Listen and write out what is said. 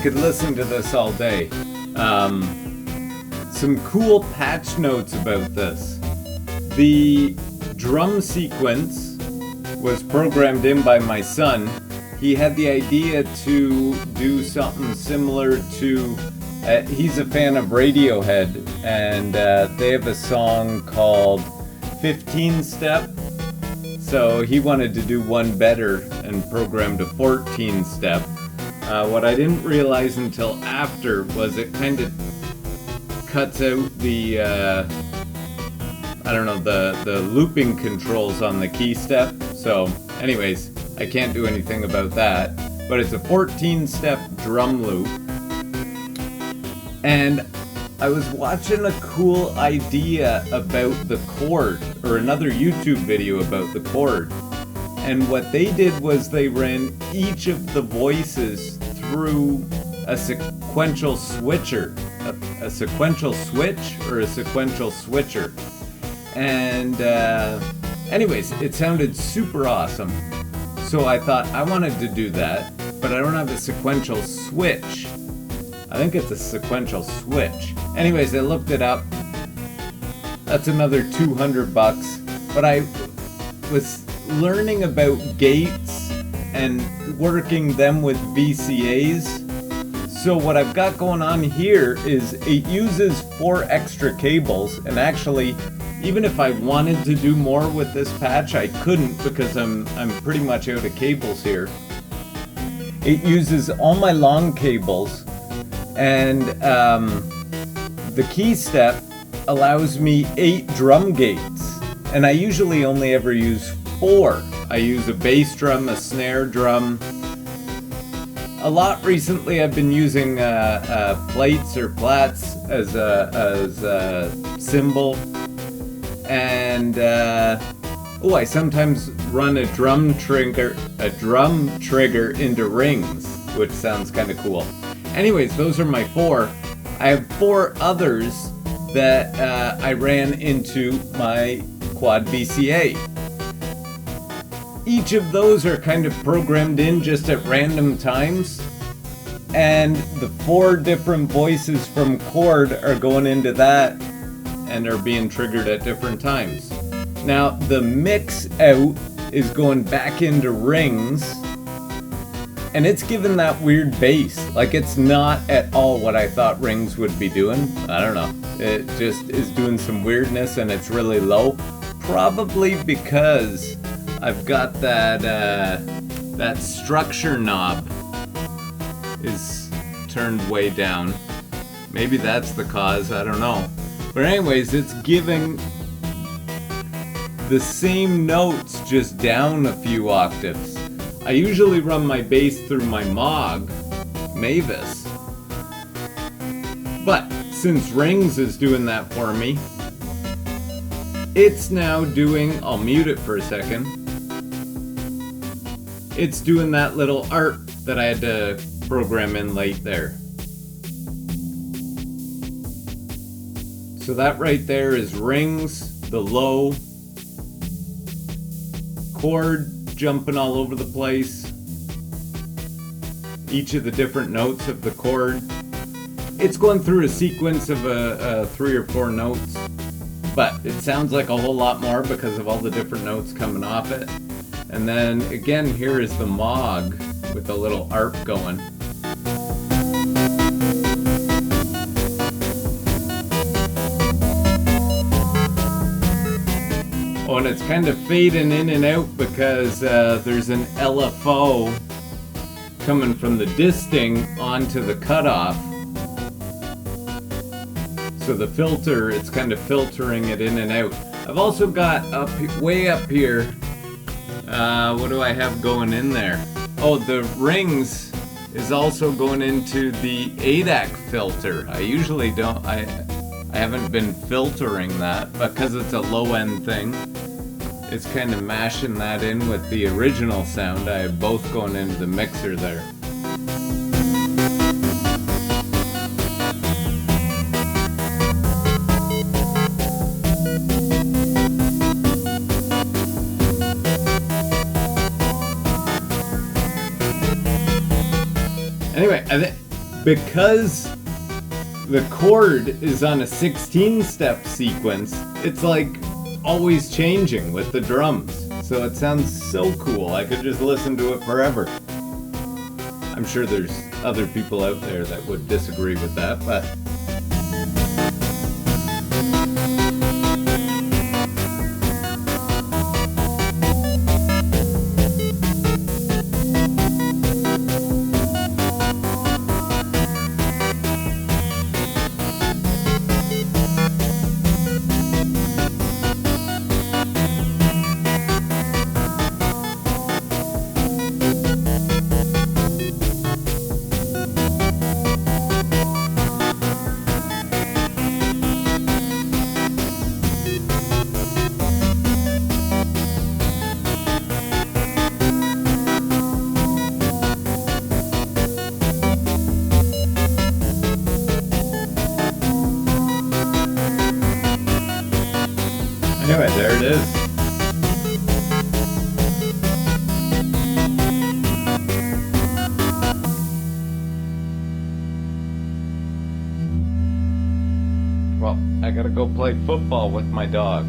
could listen to this all day. Some cool patch notes about this. The drum sequence was programmed in by my son. He had the idea to do something similar to, he's a fan of Radiohead, and they have a song called 15 Step. So he wanted to do one better and programmed a 14 step. What I didn't realize until after was it kind of cuts out the, the looping controls on the Keystep. So anyways, I can't do anything about that. But it's a 14-step drum loop. And I was watching a cool idea about the chord, or another YouTube video about the chord. And what they did was they ran each of the voices through a sequential switcher. A sequential switch or a sequential switcher. And anyways, it sounded super awesome. So I thought I wanted to do that, but I don't have a sequential switch. I think it's a sequential switch. Anyways, I looked it up. That's another $200. But I was learning about gates and working them with VCAs. So what I've got going on here is it uses 4 extra cables, and actually, even if I wanted to do more with this patch, I couldn't because I'm pretty much out of cables here. It uses all my long cables, and the Keystep allows me 8 drum gates, and I usually only ever use 4. I use a bass drum, a snare drum. A lot recently I've been using Plaits or Plaits as a cymbal, and I sometimes run a drum trigger into rings, which sounds kind of cool. Anyways, those are my 4. I have 4 others that I ran into my quad VCA. Each of those are kind of programmed in just at random times, and the 4 different voices from chord are going into that and are being triggered at different times. Now the mix out is going back into rings, and it's giving that weird bass. Like, it's not at all what I thought rings would be doing. I don't know. It just is doing some weirdness, and it's really low. Probably because I've got that structure knob is turned way down. Maybe that's the cause, I don't know. But anyways, it's giving the same notes just down a few octaves. I usually run my bass through my Moog Mavis. But since Rings is doing that for me, it's now doing, I'll mute it for a second. It's doing that little art that I had to program in late there. So that right there is rings, the low, chord jumping all over the place, each of the different notes of the chord. It's going through a sequence of 3 or 4 notes, but it sounds like a whole lot more because of all the different notes coming off it. And then again, here is the Moog with the little arp going. Oh, and it's kind of fading in and out because there's an LFO coming from the disting onto the cutoff. So the filter, it's kind of filtering it in and out. I've also got way up here, what do I have going in there? Oh, the rings is also going into the ADAC filter. I usually don't, I haven't been filtering that because it's a low end thing. It's kind of mashing that in with the original sound. I have both going into the mixer there. Anyway, because the chord is on a 16-step sequence, it's like always changing with the drums. So it sounds so cool. I could just listen to it forever. I'm sure there's other people out there that would disagree with that, but anyway, there it is. Well, I gotta go play football with my dog.